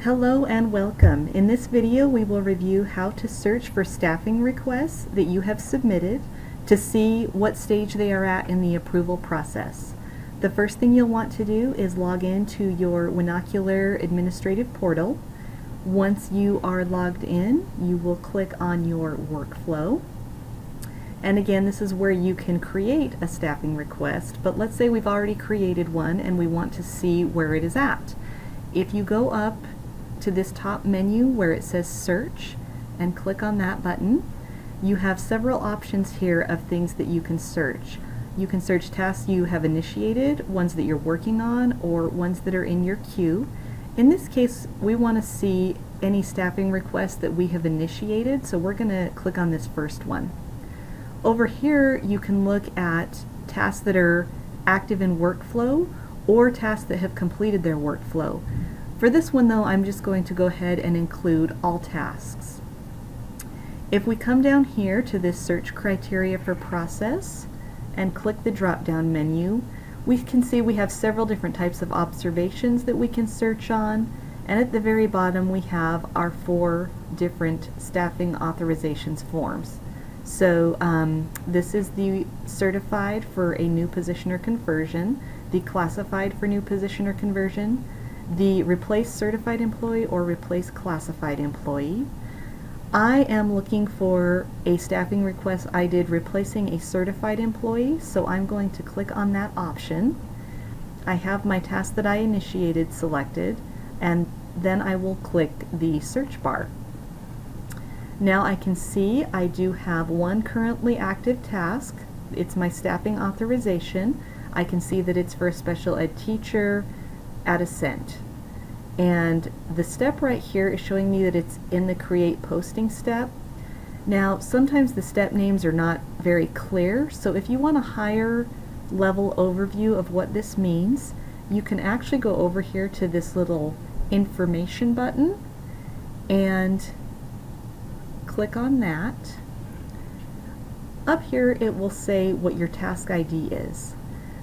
Hello and welcome. In this video we will review how to search for staffing requests that you have submitted to see what stage they are at in the approval process. The first thing you'll want to do is log in to your Winocular administrative portal. Once you are logged in, you will click on your workflow. And again, this is where you can create a staffing request, but let's say we've already created one and we want to see where it is at. If you go up to this top menu where it says search and click on that button, you have several options here of things that you can search. You can search tasks you have initiated, ones that you're working on, or ones that are in your queue. In this case, we want to see any staffing requests that we have initiated, so we're going to click on this first one. Over here you can look at tasks that are active in workflow or tasks that have completed their workflow. For this one though, I'm just going to go ahead and include all tasks. If we come down here to this search criteria for process and click the drop down menu, we can see we have several different types of observations that we can search on, and at the very bottom we have our 4 different staffing authorizations forms. So this is the certified for a new position or conversion, the classified for new position or conversion, the replace certified employee or replace classified employee. I am looking for a staffing request I did replacing a certified employee, so I'm going to click on that option. I have my task that I initiated selected, and then I will click the search bar. Now I can see I do have one currently active task. It's my staffing authorization. I can see that it's for a special ed teacher at Ascent. And the step right here is showing me that it's in the create posting step. Now sometimes the step names are not very clear, so if you want a higher level overview of what this means, you can actually go over here to this little information button and click on that. Up here it will say what your task ID is.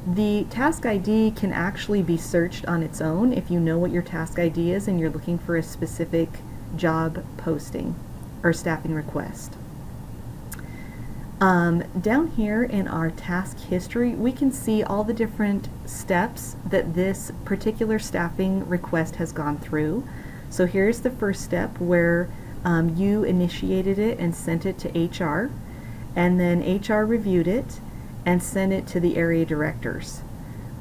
The task ID can actually be searched on its own if you know what your task ID is and you're looking for a specific job posting or staffing request. Down here in our task history, we can see all the different steps that this particular staffing request has gone through. So here's the first step where you initiated it and sent it to HR, and then HR reviewed it and sent it to the area directors.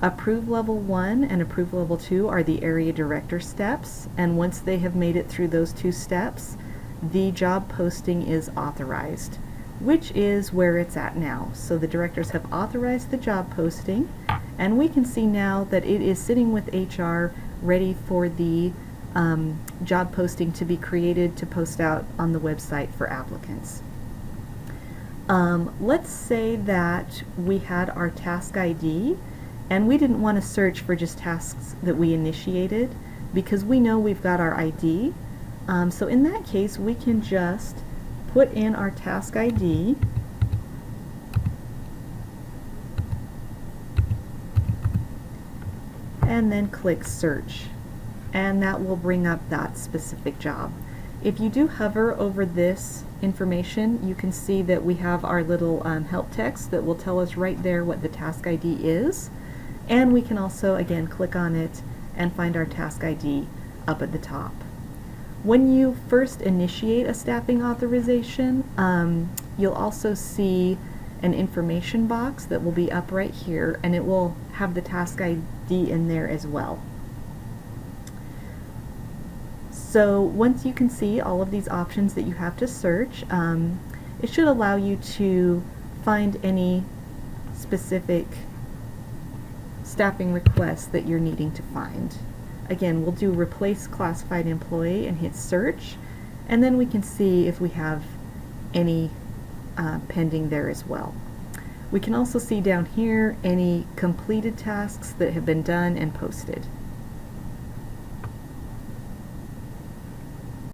Approve level 1 and approve level 2 are the area director steps, and once they have made it through those 2 steps, the job posting is authorized, which is where it's at now. So the directors have authorized the job posting, and we can see now that it is sitting with HR ready for the job posting to be created to post out on the website for applicants. Let's say that we had our task ID and we didn't want to search for just tasks that we initiated because we know we've got our ID. So in that case we can just put in our task ID and then click search, and that will bring up that specific job. If you do hover over this information, you can see that we have our little help text that will tell us right there what the task ID is, and we can also again click on it and find our task ID up at the top. When you first initiate a staffing authorization, you'll also see an information box that will be up right here, and it will have the task ID in there as well. So once you can see all of these options that you have to search, it should allow you to find any specific staffing requests that you're needing to find. Again, we'll do replace classified employee and hit search, and then we can see if we have any pending there as well. We can also see down here any completed tasks that have been done and posted.